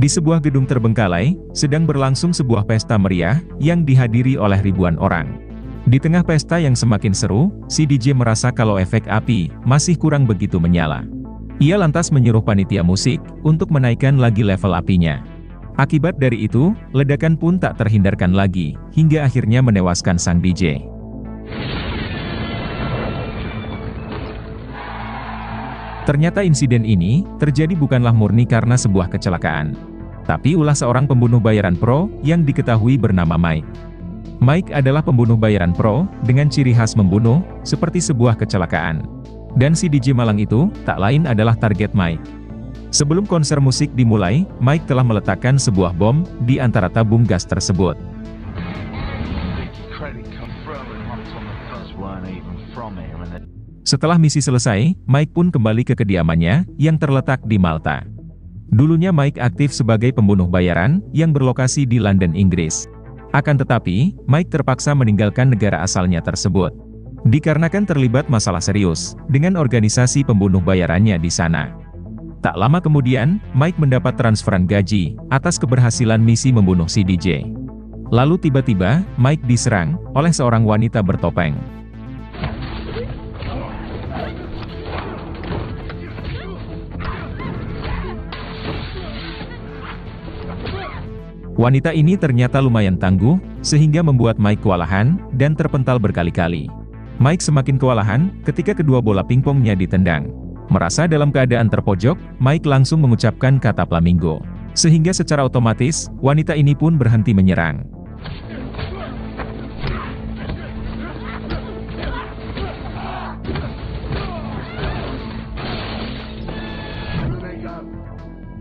Di sebuah gedung terbengkalai, sedang berlangsung sebuah pesta meriah, yang dihadiri oleh ribuan orang. Di tengah pesta yang semakin seru, si DJ merasa kalau efek api, masih kurang begitu menyala. Ia lantas menyuruh panitia musik, untuk menaikkan lagi level apinya. Akibat dari itu, ledakan pun tak terhindarkan lagi, hingga akhirnya menewaskan sang DJ. Ternyata insiden ini, terjadi bukanlah murni karena sebuah kecelakaan. Tapi ulah seorang pembunuh bayaran pro, yang diketahui bernama Mike. Mike adalah pembunuh bayaran pro, dengan ciri khas membunuh, seperti sebuah kecelakaan. Dan si DJ malang itu, tak lain adalah target Mike. Sebelum konser musik dimulai, Mike telah meletakkan sebuah bom, di antara tabung gas tersebut. Setelah misi selesai, Mike pun kembali ke kediamannya, yang terletak di Malta. Dulunya Mike aktif sebagai pembunuh bayaran, yang berlokasi di London, Inggris. Akan tetapi, Mike terpaksa meninggalkan negara asalnya tersebut. Dikarenakan terlibat masalah serius, dengan organisasi pembunuh bayarannya di sana. Tak lama kemudian, Mike mendapat transferan gaji, atas keberhasilan misi membunuh si DJ. Lalu tiba-tiba, Mike diserang, oleh seorang wanita bertopeng. Wanita ini ternyata lumayan tangguh, sehingga membuat Mike kewalahan, dan terpental berkali-kali. Mike semakin kewalahan, ketika kedua bola pingpongnya ditendang. Merasa dalam keadaan terpojok, Mike langsung mengucapkan kata flamingo. Sehingga secara otomatis, wanita ini pun berhenti menyerang.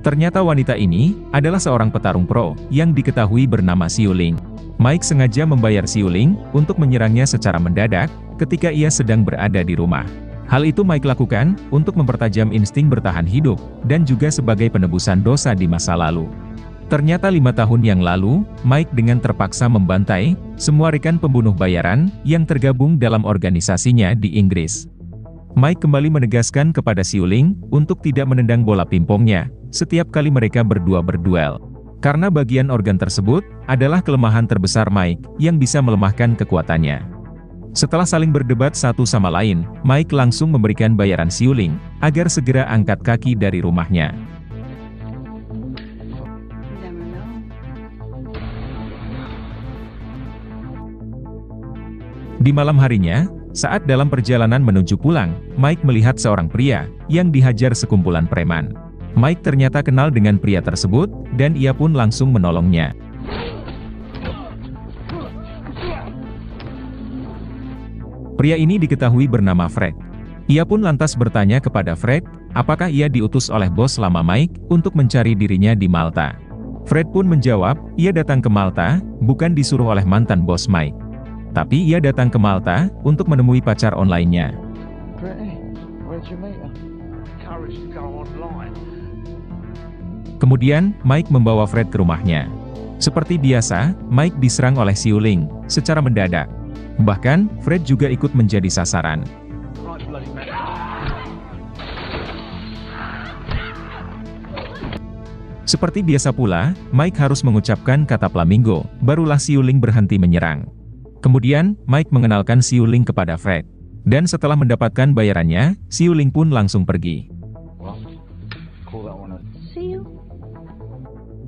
Ternyata wanita ini, adalah seorang petarung pro, yang diketahui bernama Xiu Ling. Mike sengaja membayar Xiu Ling, untuk menyerangnya secara mendadak, ketika ia sedang berada di rumah. Hal itu Mike lakukan, untuk mempertajam insting bertahan hidup, dan juga sebagai penebusan dosa di masa lalu. Ternyata 5 tahun yang lalu, Mike dengan terpaksa membantai, semua rekan pembunuh bayaran, yang tergabung dalam organisasinya di Inggris. Mike kembali menegaskan kepada Xiu Ling, untuk tidak menendang bola pingpongnya, setiap kali mereka berdua berduel. Karena bagian organ tersebut, adalah kelemahan terbesar Mike, yang bisa melemahkan kekuatannya. Setelah saling berdebat satu sama lain, Mike langsung memberikan bayaran Xiu Ling, agar segera angkat kaki dari rumahnya. Di malam harinya, saat dalam perjalanan menuju pulang, Mike melihat seorang pria, yang dihajar sekumpulan preman. Mike ternyata kenal dengan pria tersebut, dan ia pun langsung menolongnya. Pria ini diketahui bernama Fred. Ia pun lantas bertanya kepada Fred, apakah ia diutus oleh bos lama Mike, untuk mencari dirinya di Malta. Fred pun menjawab, ia datang ke Malta, bukan disuruh oleh mantan bos Mike. Tapi ia datang ke Malta, untuk menemui pacar online-nya. Kemudian, Mike membawa Fred ke rumahnya. Seperti biasa, Mike diserang oleh Xiu Ling, secara mendadak. Bahkan, Fred juga ikut menjadi sasaran. Seperti biasa pula, Mike harus mengucapkan kata flamingo, barulah Xiu Ling berhenti menyerang. Kemudian, Mike mengenalkan Xiu Ling kepada Fred. Dan setelah mendapatkan bayarannya, Xiu Ling pun langsung pergi.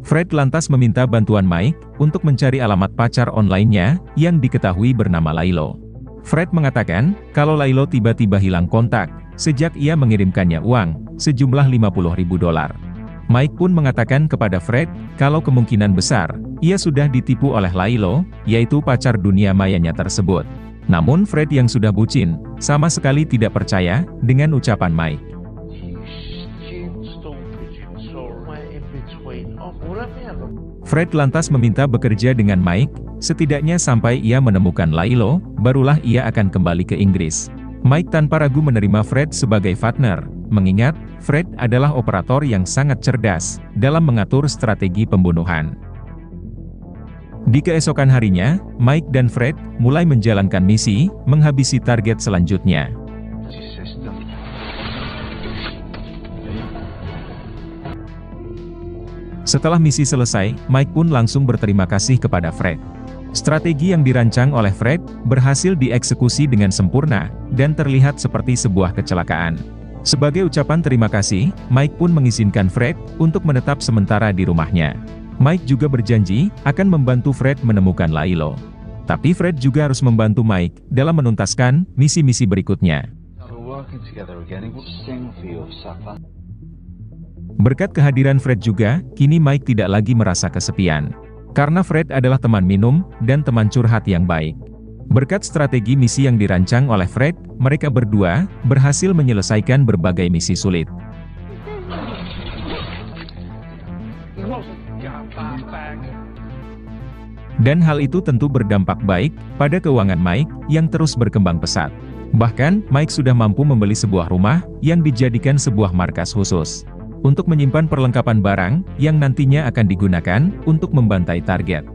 Fred lantas meminta bantuan Mike, untuk mencari alamat pacar online-nya, yang diketahui bernama Laylo. Fred mengatakan, kalau Laylo tiba-tiba hilang kontak, sejak ia mengirimkannya uang, sejumlah $50.000. Mike pun mengatakan kepada Fred, kalau kemungkinan besar, ia sudah ditipu oleh Laylo, yaitu pacar dunia mayanya tersebut. Namun Fred yang sudah bucin, sama sekali tidak percaya, dengan ucapan Mike. Fred lantas meminta bekerja dengan Mike, setidaknya sampai ia menemukan Laylo, barulah ia akan kembali ke Inggris. Mike tanpa ragu menerima Fred sebagai partner, mengingat Fred adalah operator yang sangat cerdas dalam mengatur strategi pembunuhan. Di keesokan harinya, Mike dan Fred mulai menjalankan misi, menghabisi target selanjutnya. Setelah misi selesai, Mike pun langsung berterima kasih kepada Fred. Strategi yang dirancang oleh Fred berhasil dieksekusi dengan sempurna, dan terlihat seperti sebuah kecelakaan. Sebagai ucapan terima kasih, Mike pun mengizinkan Fred untuk menetap sementara di rumahnya. Mike juga berjanji akan membantu Fred menemukan Laylo. Tapi Fred juga harus membantu Mike dalam menuntaskan misi-misi berikutnya. Berkat kehadiran Fred juga, kini Mike tidak lagi merasa kesepian. Karena Fred adalah teman minum dan teman curhat yang baik. Berkat strategi misi yang dirancang oleh Fred, mereka berdua berhasil menyelesaikan berbagai misi sulit. Dan hal itu tentu berdampak baik pada keuangan Mike yang terus berkembang pesat. Bahkan, Mike sudah mampu membeli sebuah rumah yang dijadikan sebuah markas khusus untuk menyimpan perlengkapan barang yang nantinya akan digunakan untuk membantai target.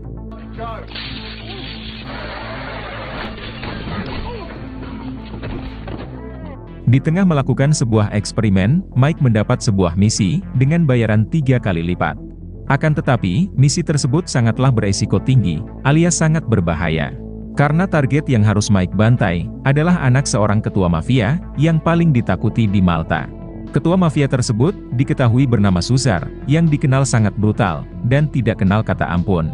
Di tengah melakukan sebuah eksperimen, Mike mendapat sebuah misi dengan bayaran 3 kali lipat. Akan tetapi, misi tersebut sangatlah beresiko tinggi, alias sangat berbahaya. Karena target yang harus Mike bantai adalah anak seorang ketua mafia yang paling ditakuti di Malta. Ketua mafia tersebut diketahui bernama Suzar, yang dikenal sangat brutal dan tidak kenal kata ampun.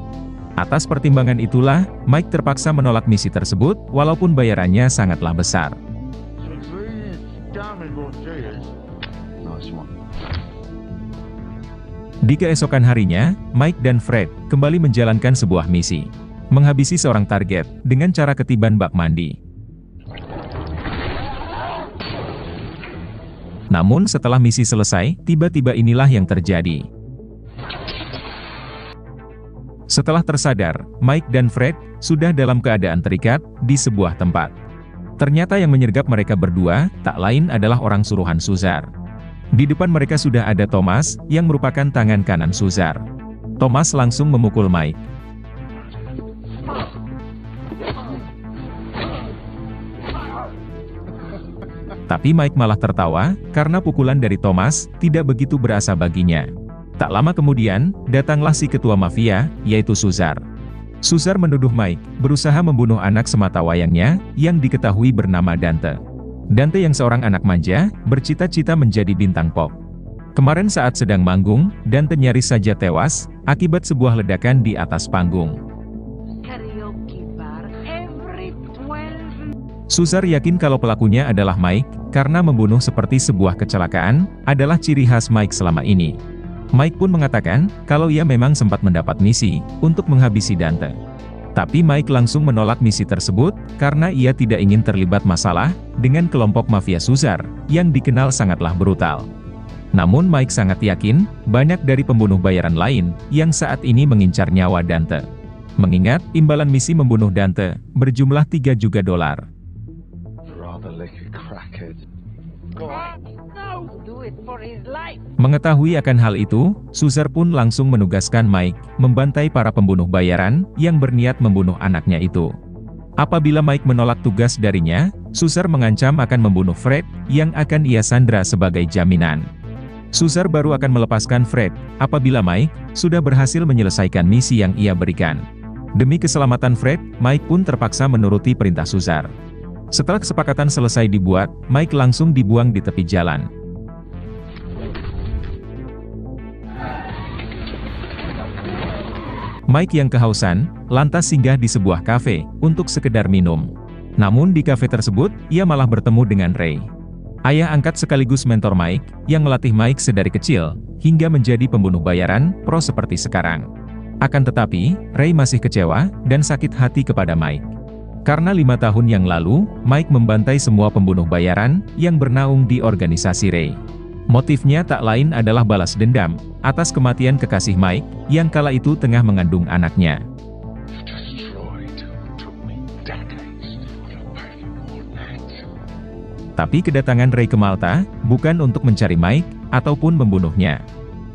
Atas pertimbangan itulah, Mike terpaksa menolak misi tersebut walaupun bayarannya sangatlah besar. Di keesokan harinya, Mike dan Fred kembali menjalankan sebuah misi, menghabisi seorang target dengan cara ketiban bak mandi. Namun setelah misi selesai, tiba-tiba inilah yang terjadi. Setelah tersadar, Mike dan Fred sudah dalam keadaan terikat di sebuah tempat. Ternyata yang menyergap mereka berdua tak lain adalah orang suruhan Suzar. Di depan mereka sudah ada Thomas, yang merupakan tangan kanan Suzar. Thomas langsung memukul Mike. Tapi Mike malah tertawa, karena pukulan dari Thomas tidak begitu berasa baginya. Tak lama kemudian, datanglah si ketua mafia, yaitu Suzar. Suzar menuduh Mike berusaha membunuh anak sematawayangnya, yang diketahui bernama Dante. Dante yang seorang anak manja, bercita-cita menjadi bintang pop. Kemarin saat sedang manggung, Dante nyaris saja tewas, akibat sebuah ledakan di atas panggung. Suzar yakin kalau pelakunya adalah Mike, karena membunuh seperti sebuah kecelakaan, adalah ciri khas Mike selama ini. Mike pun mengatakan, kalau ia memang sempat mendapat misi, untuk menghabisi Dante. Tapi Mike langsung menolak misi tersebut, karena ia tidak ingin terlibat masalah, dengan kelompok mafia Suzar, yang dikenal sangatlah brutal. Namun Mike sangat yakin, banyak dari pembunuh bayaran lain, yang saat ini mengincar nyawa Dante. Mengingat, imbalan misi membunuh Dante, berjumlah $3 juta. Mengetahui akan hal itu, Suzar pun langsung menugaskan Mike membantai para pembunuh bayaran yang berniat membunuh anaknya itu. Apabila Mike menolak tugas darinya, Suzar mengancam akan membunuh Fred yang akan ia sandra sebagai jaminan. Suzar baru akan melepaskan Fred apabila Mike sudah berhasil menyelesaikan misi yang ia berikan. Demi keselamatan Fred, Mike pun terpaksa menuruti perintah Suzar. Setelah kesepakatan selesai dibuat, Mike langsung dibuang di tepi jalan. Mike yang kehausan, lantas singgah di sebuah kafe, untuk sekedar minum. Namun di kafe tersebut, ia malah bertemu dengan Ray. Ayah angkat sekaligus mentor Mike, yang melatih Mike sedari kecil, hingga menjadi pembunuh bayaran, pro seperti sekarang. Akan tetapi, Ray masih kecewa, dan sakit hati kepada Mike. Karena 5 tahun yang lalu, Mike membantai semua pembunuh bayaran, yang bernaung di organisasi Ray. Motifnya tak lain adalah balas dendam atas kematian kekasih Mike yang kala itu tengah mengandung anaknya. Tapi kedatangan Ray ke Malta bukan untuk mencari Mike ataupun membunuhnya.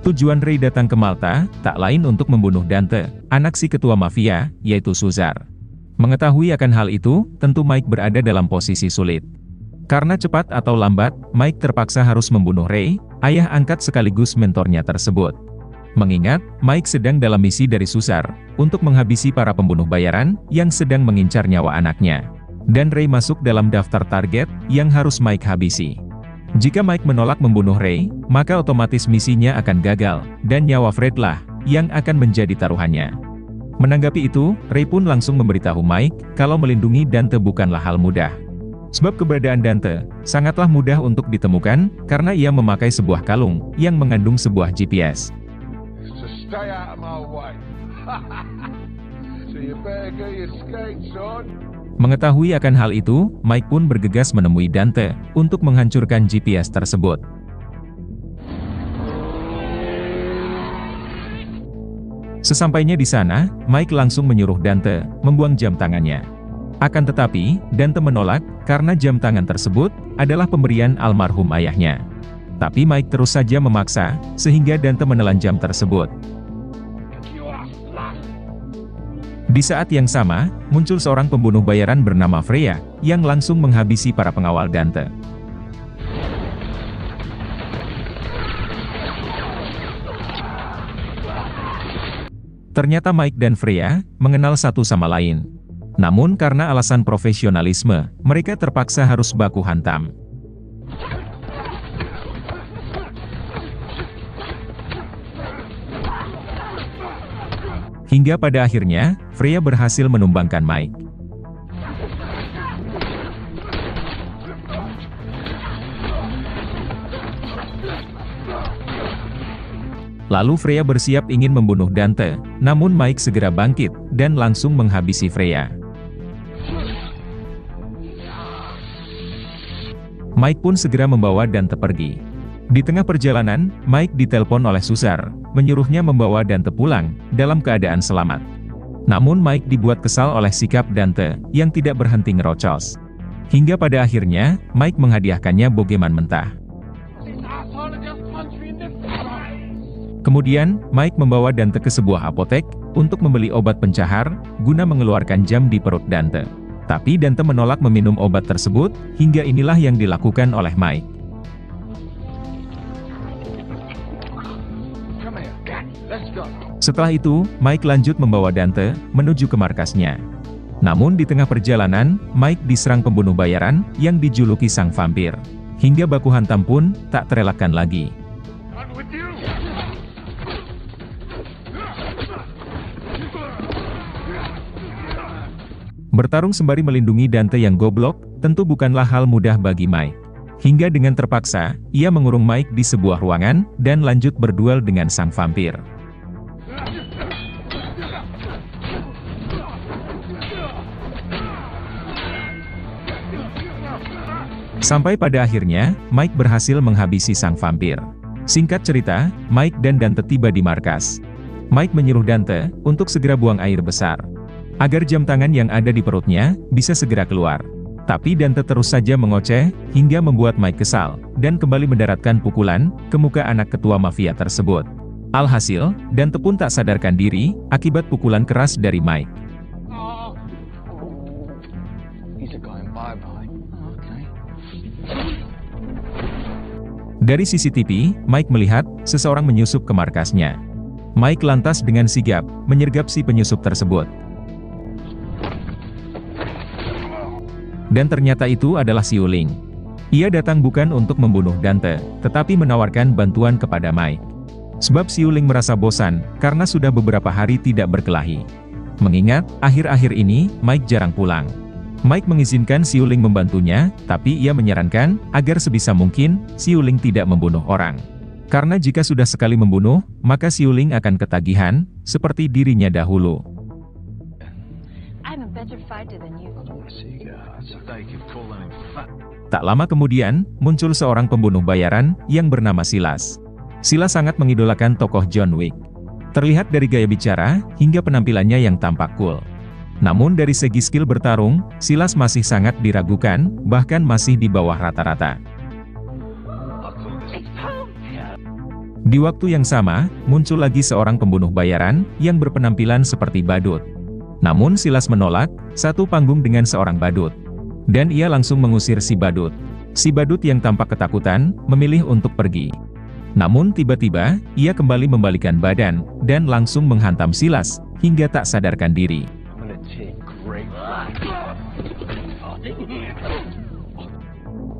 Tujuan Ray datang ke Malta tak lain untuk membunuh Dante, anak si ketua mafia, yaitu Suzar. Mengetahui akan hal itu, tentu Mike berada dalam posisi sulit. Karena cepat atau lambat, Mike terpaksa harus membunuh Ray, ayah angkat sekaligus mentornya tersebut. Mengingat, Mike sedang dalam misi dari Suzar, untuk menghabisi para pembunuh bayaran, yang sedang mengincar nyawa anaknya. Dan Ray masuk dalam daftar target, yang harus Mike habisi. Jika Mike menolak membunuh Ray, maka otomatis misinya akan gagal, dan nyawa Fred lah, yang akan menjadi taruhannya. Menanggapi itu, Ray pun langsung memberitahu Mike, kalau melindungi Dante bukanlah hal mudah. Sebab keberadaan Dante sangatlah mudah untuk ditemukan karena ia memakai sebuah kalung yang mengandung sebuah GPS. Mengetahui akan hal itu, Mike pun bergegas menemui Dante untuk menghancurkan GPS tersebut. Sesampainya di sana, Mike langsung menyuruh Dante membuang jam tangannya. Akan tetapi, Dante menolak, karena jam tangan tersebut adalah pemberian almarhum ayahnya. Tapi Mike terus saja memaksa, sehingga Dante menelan jam tersebut. Di saat yang sama, muncul seorang pembunuh bayaran bernama Freya, yang langsung menghabisi para pengawal Dante. Ternyata Mike dan Freya mengenal satu sama lain. Namun karena alasan profesionalisme, mereka terpaksa harus baku hantam. Hingga pada akhirnya, Freya berhasil menumbangkan Mike. Lalu Freya bersiap ingin membunuh Dante, namun Mike segera bangkit, dan langsung menghabisi Freya. Mike pun segera membawa Dante pergi. Di tengah perjalanan, Mike ditelepon oleh Suzar, menyuruhnya membawa Dante pulang, dalam keadaan selamat. Namun Mike dibuat kesal oleh sikap Dante, yang tidak berhenti ngerocos. Hingga pada akhirnya, Mike menghadiahkannya bogeman mentah. Kemudian, Mike membawa Dante ke sebuah apotek, untuk membeli obat pencahar, guna mengeluarkan jam di perut Dante. Tapi Dante menolak meminum obat tersebut, hingga inilah yang dilakukan oleh Mike. Setelah itu, Mike lanjut membawa Dante, menuju ke markasnya. Namun di tengah perjalanan, Mike diserang pembunuh bayaran, yang dijuluki sang vampir. Hingga baku hantam pun, tak terelakkan lagi. Bertarung sembari melindungi Dante yang goblok, tentu bukanlah hal mudah bagi Mike. Hingga dengan terpaksa, ia mengurung Mike di sebuah ruangan, dan lanjut berduel dengan sang vampir. Sampai pada akhirnya, Mike berhasil menghabisi sang vampir. Singkat cerita, Mike dan Dante tiba di markas. Mike menyuruh Dante untuk segera buang air besar, agar jam tangan yang ada di perutnya bisa segera keluar. Tapi Dante terus saja mengoceh, hingga membuat Mike kesal, dan kembali mendaratkan pukulan ke muka anak ketua mafia tersebut. Alhasil, Dante pun tak sadarkan diri, akibat pukulan keras dari Mike. Dari CCTV, Mike melihat seseorang menyusup ke markasnya. Mike lantas dengan sigap menyergap si penyusup tersebut. Dan ternyata itu adalah Xiuling. Ia datang bukan untuk membunuh Dante, tetapi menawarkan bantuan kepada Mike. Sebab Xiuling merasa bosan, karena sudah beberapa hari tidak berkelahi. Mengingat, akhir-akhir ini, Mike jarang pulang. Mike mengizinkan Xiuling membantunya, tapi ia menyarankan, agar sebisa mungkin, Xiuling tidak membunuh orang. Karena jika sudah sekali membunuh, maka Xiuling akan ketagihan, seperti dirinya dahulu. Tak lama kemudian, muncul seorang pembunuh bayaran yang bernama Silas. Silas sangat mengidolakan tokoh John Wick. Terlihat dari gaya bicara, hingga penampilannya yang tampak cool. Namun dari segi skill bertarung, Silas masih sangat diragukan, bahkan masih di bawah rata-rata. Di waktu yang sama, muncul lagi seorang pembunuh bayaran, yang berpenampilan seperti badut. Namun Silas menolak, satu panggung dengan seorang badut. Dan ia langsung mengusir si badut. Si badut yang tampak ketakutan, memilih untuk pergi. Namun tiba-tiba, ia kembali membalikkan badan, dan langsung menghantam Silas, hingga tak sadarkan diri.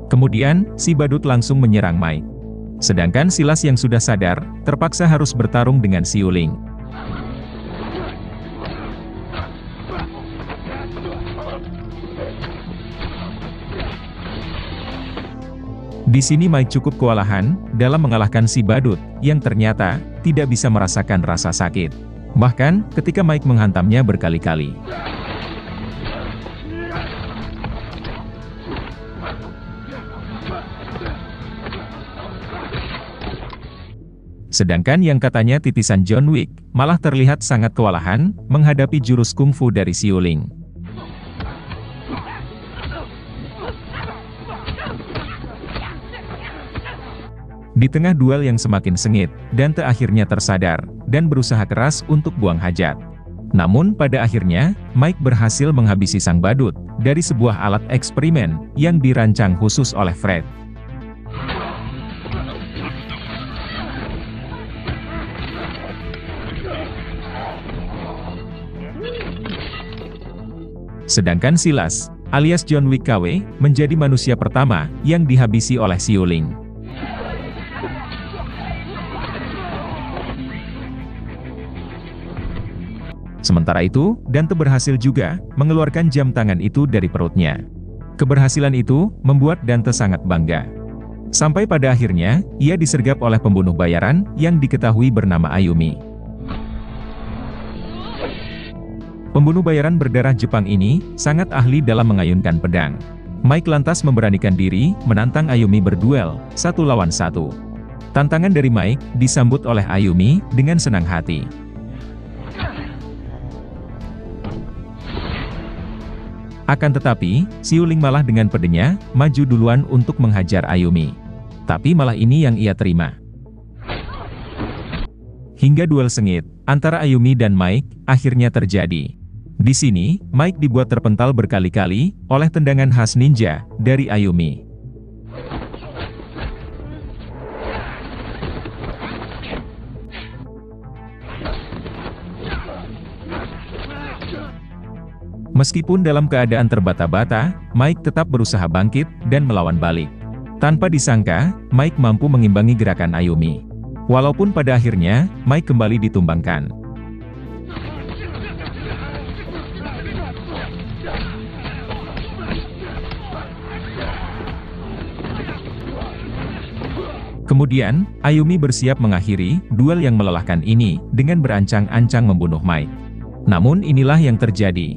Kemudian, si badut langsung menyerang Mike. Sedangkan Silas yang sudah sadar, terpaksa harus bertarung dengan Si Yuling. Di sini Mike cukup kewalahan dalam mengalahkan si badut, yang ternyata tidak bisa merasakan rasa sakit. Bahkan, ketika Mike menghantamnya berkali-kali. Sedangkan yang katanya titisan John Wick, malah terlihat sangat kewalahan menghadapi jurus kungfu dari Si Yuling. Di tengah duel yang semakin sengit, Dante akhirnya tersadar, dan berusaha keras untuk buang hajat. Namun pada akhirnya, Mike berhasil menghabisi sang badut, dari sebuah alat eksperimen, yang dirancang khusus oleh Fred. Sedangkan Silas, alias John Wick KW, menjadi manusia pertama, yang dihabisi oleh Si Yuling. Sementara itu, Dante berhasil juga mengeluarkan jam tangan itu dari perutnya. Keberhasilan itu membuat Dante sangat bangga. Sampai pada akhirnya, ia disergap oleh pembunuh bayaran yang diketahui bernama Ayumi. Pembunuh bayaran berdarah Jepang ini sangat ahli dalam mengayunkan pedang. Mike lantas memberanikan diri menantang Ayumi berduel 1 lawan 1. Tantangan dari Mike disambut oleh Ayumi dengan senang hati. Akan tetapi, Si Yuling malah dengan pedenya, maju duluan untuk menghajar Ayumi. Tapi malah ini yang ia terima. Hingga duel sengit, antara Ayumi dan Mike, akhirnya terjadi. Di sini, Mike dibuat terpental berkali-kali, oleh tendangan khas ninja, dari Ayumi. Meskipun dalam keadaan terbata-bata, Mike tetap berusaha bangkit dan melawan balik. Tanpa disangka, Mike mampu mengimbangi gerakan Ayumi. Walaupun pada akhirnya, Mike kembali ditumbangkan. Kemudian, Ayumi bersiap mengakhiri duel yang melelahkan ini dengan berancang-ancang membunuh Mike. Namun inilah yang terjadi.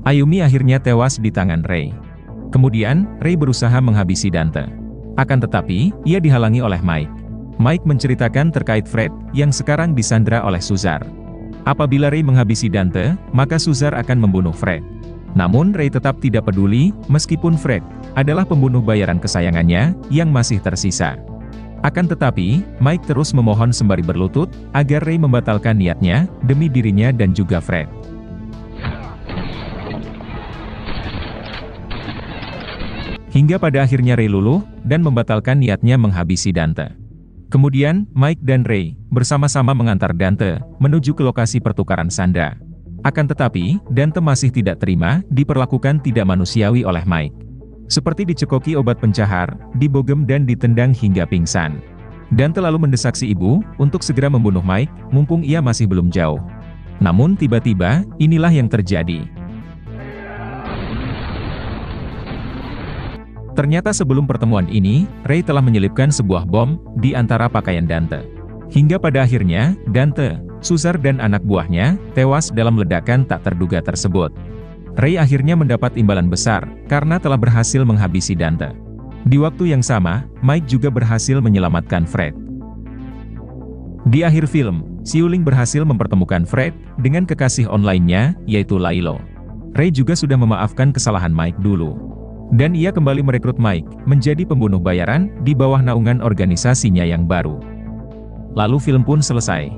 Ayumi akhirnya tewas di tangan Ray. Kemudian, Ray berusaha menghabisi Dante. Akan tetapi, ia dihalangi oleh Mike. Mike menceritakan terkait Fred, yang sekarang disandra oleh Suzar. Apabila Ray menghabisi Dante, maka Suzar akan membunuh Fred. Namun Ray tetap tidak peduli, meskipun Fred adalah pembunuh bayaran kesayangannya, yang masih tersisa. Akan tetapi, Mike terus memohon sembari berlutut, agar Ray membatalkan niatnya, demi dirinya dan juga Fred. Hingga pada akhirnya Ray luluh, dan membatalkan niatnya menghabisi Dante. Kemudian, Mike dan Ray, bersama-sama mengantar Dante, menuju ke lokasi pertukaran sanda. Akan tetapi, Dante masih tidak terima, diperlakukan tidak manusiawi oleh Mike. Seperti dicekoki obat pencahar, dibogem dan ditendang hingga pingsan. Dante lalu mendesak si ibu, untuk segera membunuh Mike, mumpung ia masih belum jauh. Namun tiba-tiba, inilah yang terjadi. Ternyata sebelum pertemuan ini, Ray telah menyelipkan sebuah bom di antara pakaian Dante. Hingga pada akhirnya, Dante, Suzar dan anak buahnya tewas dalam ledakan tak terduga tersebut. Ray akhirnya mendapat imbalan besar, karena telah berhasil menghabisi Dante. Di waktu yang sama, Mike juga berhasil menyelamatkan Fred. Di akhir film, Xiuling berhasil mempertemukan Fred dengan kekasih online-nya, yaitu Laylo. Ray juga sudah memaafkan kesalahan Mike dulu. Dan ia kembali merekrut Mike menjadi pembunuh bayaran di bawah naungan organisasinya yang baru. Lalu film pun selesai.